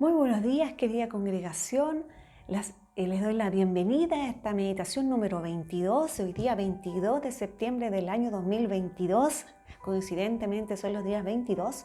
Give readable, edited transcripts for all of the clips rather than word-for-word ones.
Muy buenos días, querida congregación. Les doy la bienvenida a esta meditación número 22, hoy día 22 de septiembre del año 2022. Coincidentemente son los días 22.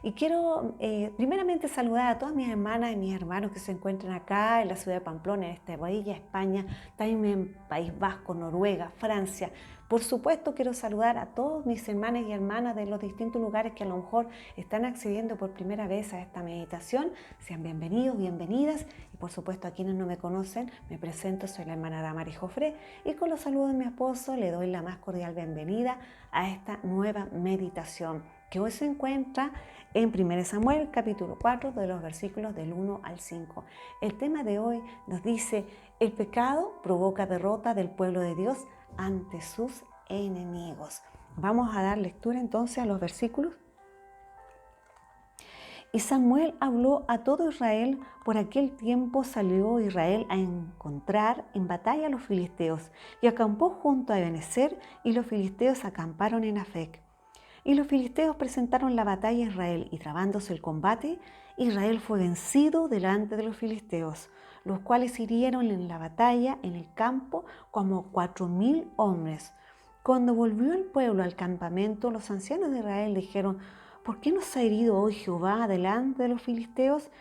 Y quiero primeramente saludar a todas mis hermanas y mis hermanos que se encuentran acá en la ciudad de Pamplona, en esta bella España, también en País Vasco, Noruega, Francia. Por supuesto, quiero saludar a todos mis hermanos y hermanas de los distintos lugares que a lo mejor están accediendo por primera vez a esta meditación. Sean bienvenidos, bienvenidas. Y por supuesto, a quienes no me conocen, me presento, soy la hermana Damaris Jofré. Y con los saludos de mi esposo, le doy la más cordial bienvenida a esta nueva meditación, que hoy se encuentra en 1 Samuel, capítulo 4, de los versículos del 1 al 5. El tema de hoy nos dice: el pecado provoca derrota del pueblo de Dios ante sus enemigos. Vamos a dar lectura entonces a los versículos. Y Samuel habló a todo Israel. Por aquel tiempo salió Israel a encontrar en batalla a los filisteos, y acampó junto a Ebenezer, y los filisteos acamparon en Afec. Y los filisteos presentaron la batalla a Israel, y trabándose el combate, Israel fue vencido delante de los filisteos, los cuales hirieron en la batalla en el campo como 4,000 hombres. Cuando volvió el pueblo al campamento, los ancianos de Israel dijeron: ¿por qué nos ha herido hoy Jehová delante de los filisteos?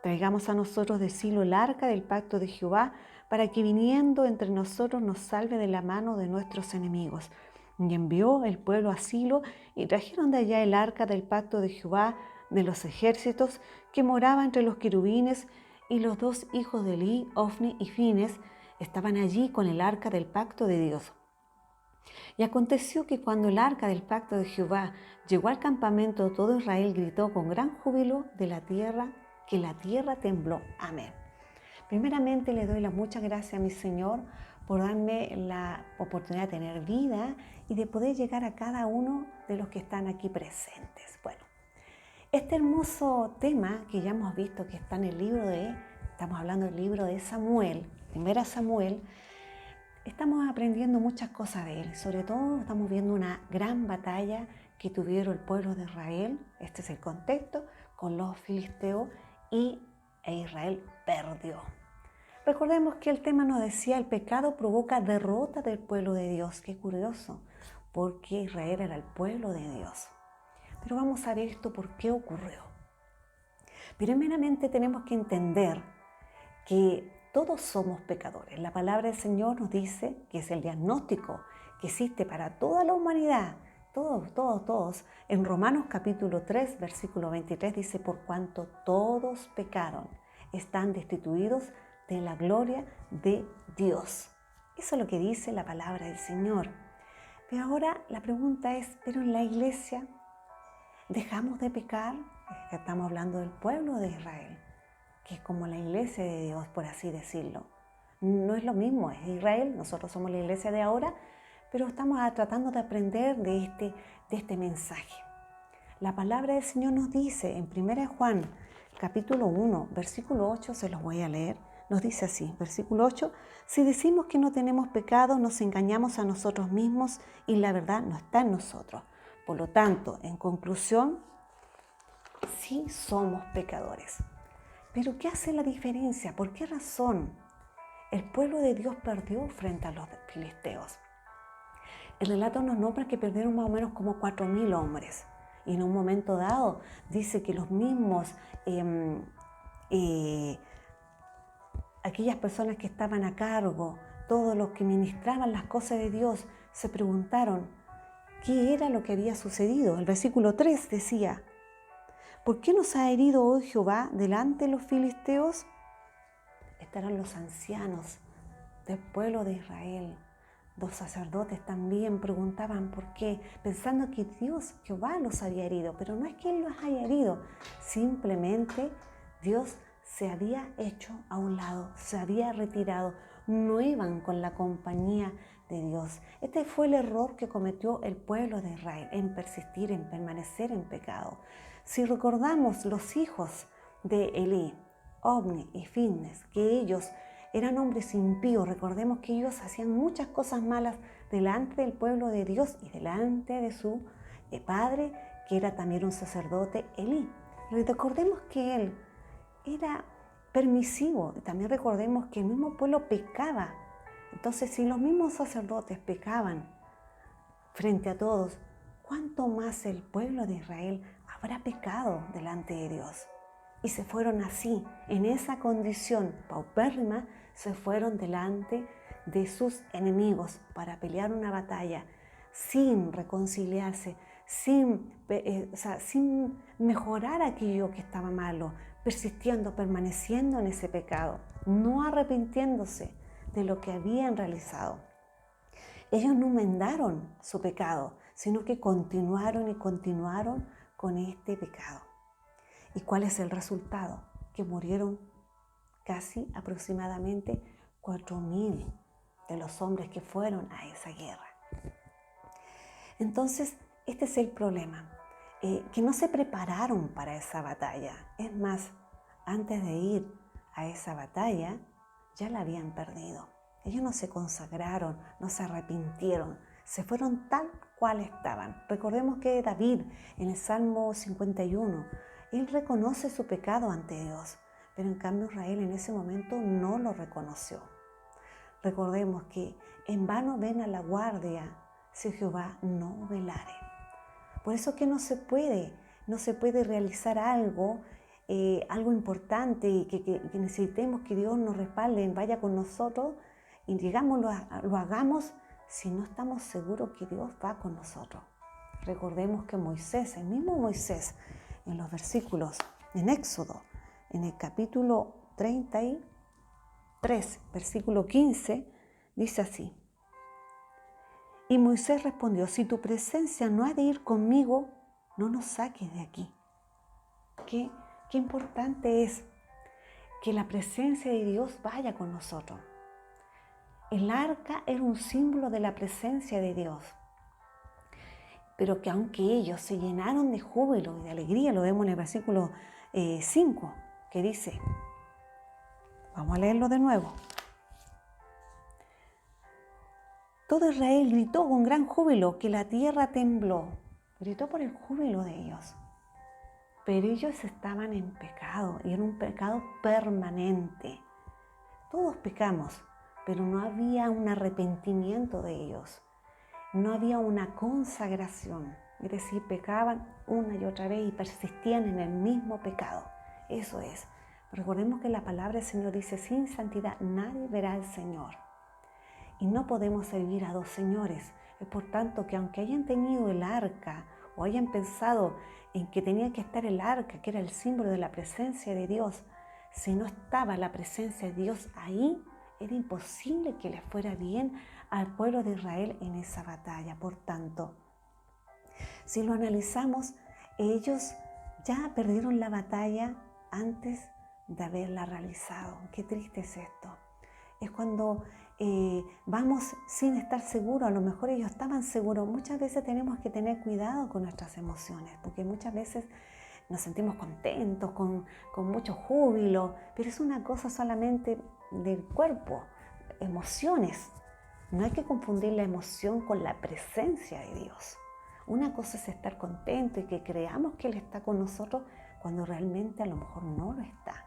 Traigamos a nosotros de Silo el arca del pacto de Jehová, para que viniendo entre nosotros nos salve de la mano de nuestros enemigos. Y envió el pueblo a Silo, y trajeron de allá el arca del pacto de Jehová de los ejércitos, que moraba entre los querubines, y los dos hijos de Elí, Ofni y Fines, estaban allí con el arca del pacto de Dios. Y aconteció que cuando el arca del pacto de Jehová llegó al campamento, todo Israel gritó con gran júbilo de la tierra, que la tierra tembló. Amén. Primeramente le doy las muchas gracias a mi Señor por darme la oportunidad de tener vida y de poder llegar a cada uno de los que están aquí presentes. Bueno, este hermoso tema que ya hemos visto que está en el estamos hablando del libro de Samuel, 1 Samuel. Estamos aprendiendo muchas cosas de él, sobre todo estamos viendo una gran batalla que tuvieron el pueblo de Israel, este es el contexto, con los filisteos, e Israel perdió. Recordemos que el tema nos decía: el pecado provoca derrota del pueblo de Dios. Qué curioso, porque Israel era el pueblo de Dios. Pero vamos a ver esto, por qué ocurrió. Primeramente tenemos que entender que todos somos pecadores. La palabra del Señor nos dice que es el diagnóstico que existe para toda la humanidad, todos. En Romanos capítulo 3, versículo 23 dice: por cuanto todos pecaron, están destituidos de la gloria de Dios. Eso es lo que dice la palabra del Señor. Pero ahora la pregunta es: ¿pero en la iglesia dejamos de pecar? Estamos hablando del pueblo de Israel, que es como la iglesia de Dios, por así decirlo. No es lo mismo, es Israel, nosotros somos la iglesia de ahora, pero estamos tratando de aprender de este mensaje. La palabra del Señor nos dice en 1 Juan, capítulo 1, versículo 8, se los voy a leer, nos dice así, versículo 8: si decimos que no tenemos pecado, nos engañamos a nosotros mismos y la verdad no está en nosotros. Por lo tanto, en conclusión, sí somos pecadores. Pero ¿qué hace la diferencia? ¿Por qué razón el pueblo de Dios perdió frente a los filisteos? El relato nos nombra que perdieron más o menos como 4,000 hombres. Y en un momento dado dice que los mismos, aquellas personas que estaban a cargo, todos los que ministraban las cosas de Dios, se preguntaron qué era lo que había sucedido. El versículo 3 decía: ¿por qué nos ha herido hoy Jehová delante de los filisteos? Estarán los ancianos del pueblo de Israel. Los sacerdotes también preguntaban por qué, pensando que Dios, Jehová, los había herido. Pero no es que Él los haya herido, simplemente Dios se había hecho a un lado, se había retirado. No iban con la compañía de Dios. Este fue el error que cometió el pueblo de Israel, en persistir, en permanecer en pecado. Si recordamos los hijos de Elí, Ofni y Fines, que ellos eran hombres impíos, recordemos que ellos hacían muchas cosas malas delante del pueblo de Dios y delante de su padre, que era también un sacerdote, Elí. Recordemos que él era permisivo. También recordemos que el mismo pueblo pecaba. Entonces, si los mismos sacerdotes pecaban frente a todos, ¿cuánto más el pueblo de Israel habrá pecado delante de Dios? Y se fueron así, en esa condición paupérrima, se fueron delante de sus enemigos para pelear una batalla sin reconciliarse, sin mejorar aquello que estaba malo, persistiendo, permaneciendo en ese pecado, no arrepintiéndose de lo que habían realizado. Ellos no enmendaron su pecado, sino que continuaron y continuaron con este pecado. ¿Y cuál es el resultado? Que murieron casi aproximadamente 4.000 de los hombres que fueron a esa guerra. Entonces, este es el problema, que no se prepararon para esa batalla. Es más, antes de ir a esa batalla, ya la habían perdido. Ellos no se consagraron, no se arrepintieron, se fueron tal cual estaban. Recordemos que David, en el Salmo 51, él reconoce su pecado ante Dios, pero en cambio Israel en ese momento no lo reconoció. Recordemos que en vano ven a la guardia si Jehová no velare. Por eso que no se puede realizar algo importante y que necesitemos que Dios nos respalde, vaya con nosotros y digamos lo hagamos si no estamos seguros que Dios va con nosotros. Recordemos que Moisés, el mismo Moisés, en los versículos en Éxodo, en el capítulo 33, versículo 15, dice así: y Moisés respondió: si tu presencia no ha de ir conmigo, no nos saques de aquí. Qué importante es que la presencia de Dios vaya con nosotros. El arca era un símbolo de la presencia de Dios, pero que aunque ellos se llenaron de júbilo y de alegría, lo vemos en el versículo 5, que dice, vamos a leerlo de nuevo. Todo Israel gritó con gran júbilo, que la tierra tembló. Gritó por el júbilo de ellos. Pero ellos estaban en pecado, y era un pecado permanente. Todos pecamos, pero no había un arrepentimiento de ellos. No había una consagración. Es decir, pecaban una y otra vez y persistían en el mismo pecado. Eso es. Recordemos que la palabra del Señor dice: sin santidad nadie verá al Señor. Y no podemos servir a dos señores. Es por tanto que aunque hayan tenido el arca o hayan pensado en que tenía que estar el arca, que era el símbolo de la presencia de Dios, si no estaba la presencia de Dios ahí, era imposible que les fuera bien al pueblo de Israel en esa batalla. Por tanto, si lo analizamos, ellos ya perdieron la batalla antes de haberla realizado. Qué triste es esto. Es cuando vamos sin estar seguros, a lo mejor ellos estaban seguros. Muchas veces tenemos que tener cuidado con nuestras emociones, porque muchas veces nos sentimos contentos, con mucho júbilo, pero es una cosa solamente del cuerpo, emociones. No hay que confundir la emoción con la presencia de Dios. Una cosa es estar contento y que creamos que Él está con nosotros cuando realmente a lo mejor no lo está.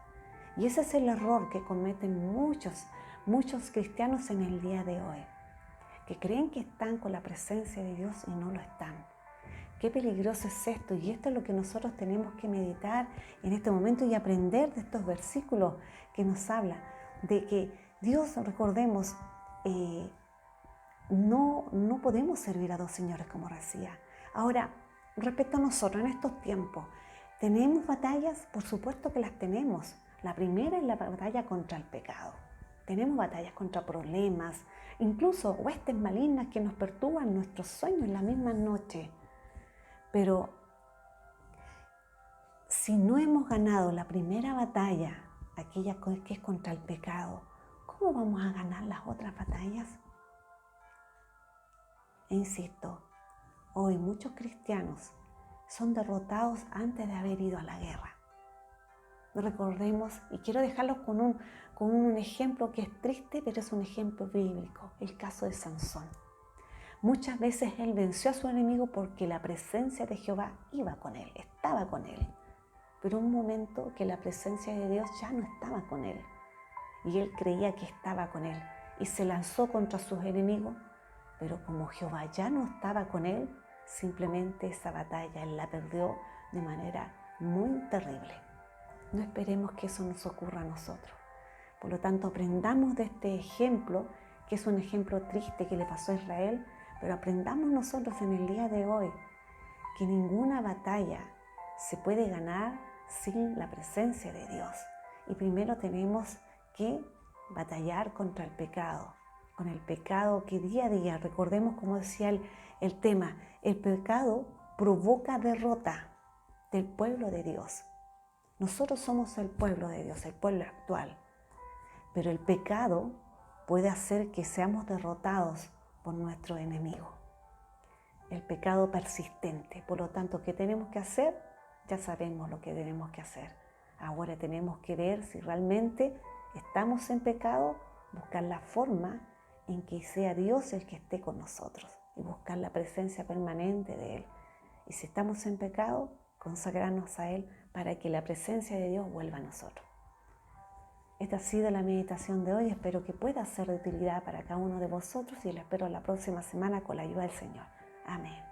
Y ese es el error que cometen muchos cristianos en el día de hoy, que creen que están con la presencia de Dios y no lo están. Qué peligroso es esto, y esto es lo que nosotros tenemos que meditar en este momento y aprender de estos versículos que nos habla de que Dios, recordemos, no podemos servir a dos señores, como decía. Ahora, respecto a nosotros en estos tiempos, ¿tenemos batallas? Por supuesto que las tenemos. La primera es la batalla contra el pecado. Tenemos batallas contra problemas, incluso huestes malignas que nos perturban nuestros sueños en la misma noche. Pero si no hemos ganado la primera batalla, aquella que es contra el pecado, ¿cómo vamos a ganar las otras batallas? E insisto, hoy muchos cristianos son derrotados antes de haber ido a la guerra. Recordemos, y quiero dejarlos con un ejemplo que es triste, pero es un ejemplo bíblico, el caso de Sansón. Muchas veces él venció a su enemigo porque la presencia de Jehová iba con él, estaba con él. pero un momento que la presencia de Dios ya no estaba con él. Y él creía que estaba con él y se lanzó contra sus enemigos, pero como Jehová ya no estaba con él, simplemente esa batalla él la perdió de manera muy terrible. No esperemos que eso nos ocurra a nosotros. Por lo tanto, aprendamos de este ejemplo, que es un ejemplo triste que le pasó a Israel, pero aprendamos nosotros en el día de hoy que ninguna batalla se puede ganar sin la presencia de Dios. Y primero tenemos que batallar contra el pecado, con el pecado que día a día, recordemos como decía el tema, el pecado provoca derrota del pueblo de Dios. Nosotros somos el pueblo de Dios, el pueblo actual, pero el pecado puede hacer que seamos derrotados por nuestro enemigo. El pecado persistente. Por lo tanto, ¿qué tenemos que hacer? Ya sabemos lo que tenemos que hacer. Ahora tenemos que ver si realmente estamos en pecado, buscar la forma en que sea Dios el que esté con nosotros y buscar la presencia permanente de Él. Y si estamos en pecado, consagrarnos a Él para que la presencia de Dios vuelva a nosotros. Esta ha sido la meditación de hoy. Espero que pueda ser de utilidad para cada uno de vosotros y lo espero la próxima semana con la ayuda del Señor. Amén.